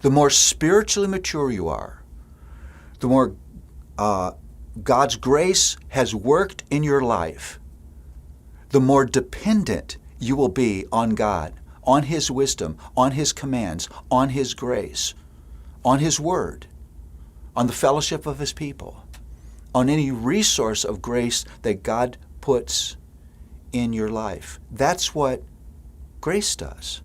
The more spiritually mature you are, the more God's grace has worked in your life, the more dependent you will be on God, on His wisdom, on His commands, on His grace, on His word, on the fellowship of His people, on any resource of grace that God puts in your life. That's what grace does.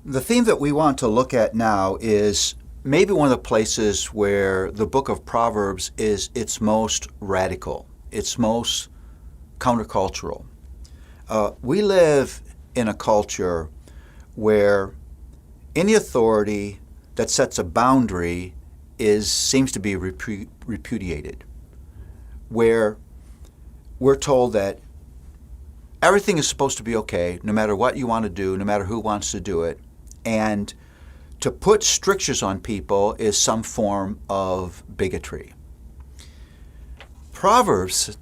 The theme that we want to look at now is maybe one of the places where the book of Proverbs is its most radical, its most countercultural. We live in a culture where any authority that sets a boundary seems to be repudiated, where we're told that everything is supposed to be okay, no matter what you want to do, no matter who wants to do it, and to put strictures on people is some form of bigotry. Proverbs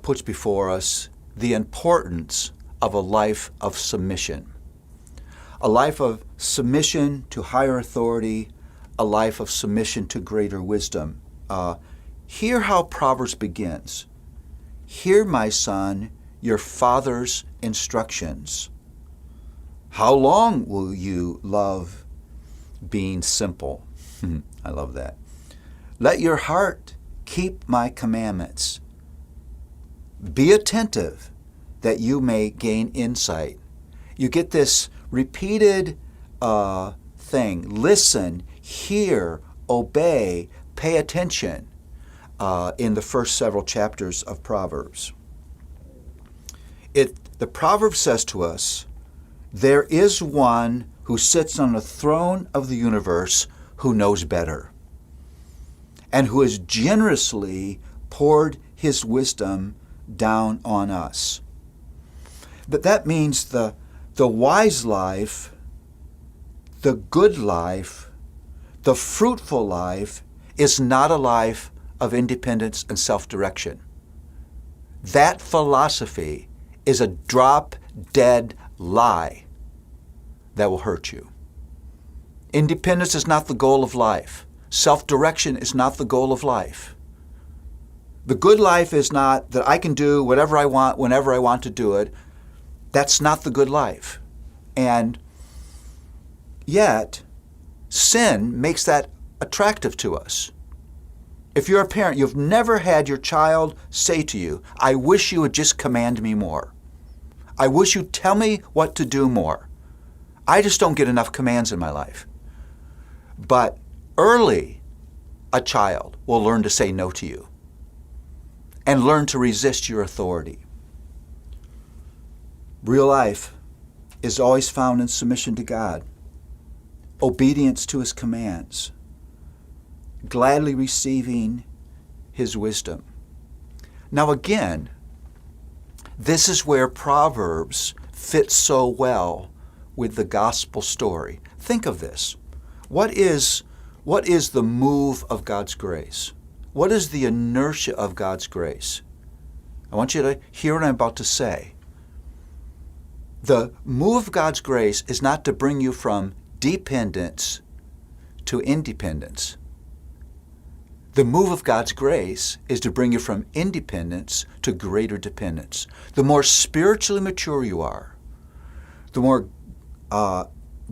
puts before us the importance of a life of submission, a life of submission to higher authority, a life of submission to greater wisdom. Hear how Proverbs begins. Hear, my son, your father's instructions. How long will you love being simple? I love that. Let your heart keep my commandments. Be attentive that you may gain insight. You get this repeated thing. Listen, hear, obey, pay attention in the first several chapters of Proverbs. The Proverb says to us, there is one who sits on the throne of the universe who knows better and who has generously poured his wisdom down on us. But that means the wise life, the good life, the fruitful life is not a life of independence and self-direction. That philosophy is a drop-dead lie that will hurt you. Independence is not the goal of life. Self-direction is not the goal of life. The good life is not that I can do whatever I want whenever I want to do it. That's not the good life. And yet, sin makes that attractive to us. If you're a parent, you've never had your child say to you, I wish you would just command me more. I wish you'd tell me what to do more. I just don't get enough commands in my life. But early, a child will learn to say no to you and learn to resist your authority. Real life is always found in submission to God, obedience to His commands, gladly receiving His wisdom. Now again, this is where Proverbs fits so well with the gospel story. Think of this. What is the move of God's grace? What is the inertia of God's grace? I want you to hear what I'm about to say. The move of God's grace is not to bring you from dependence to independence. The move of God's grace is to bring you from independence to greater dependence. The more spiritually mature you are, the more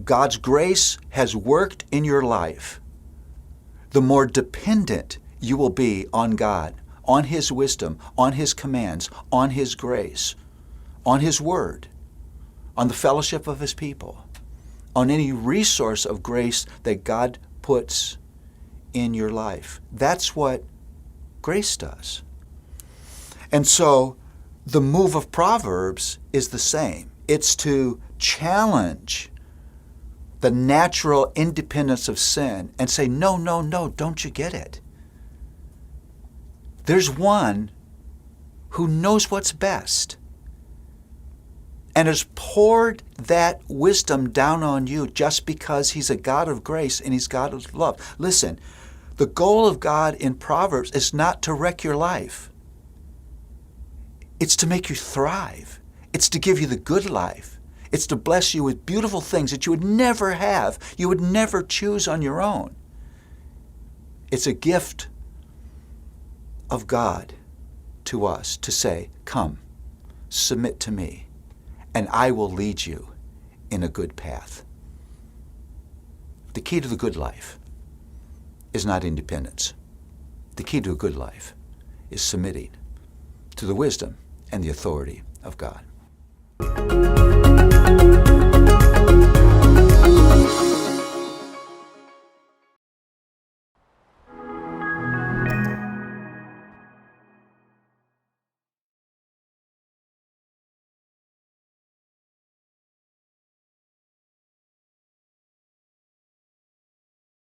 God's grace has worked in your life, the more dependent you will be on God, on His wisdom, on His commands, on His grace, on His word, on the fellowship of His people, on any resource of grace that God puts in your life. That's what grace does. And so the move of Proverbs is the same. It's to challenge the natural independence of sin and say, no, no, no, don't you get it? There's one who knows what's best and has poured that wisdom down on you just because He's a God of grace and He's God of love. Listen, the goal of God in Proverbs is not to wreck your life. It's to make you thrive. It's to give you the good life. It's to bless you with beautiful things that you would never have, you would never choose on your own. It's a gift of God to us to say, come, submit to me, and I will lead you in a good path. The key to the good life is not independence. The key to a good life is submitting to the wisdom and the authority of God.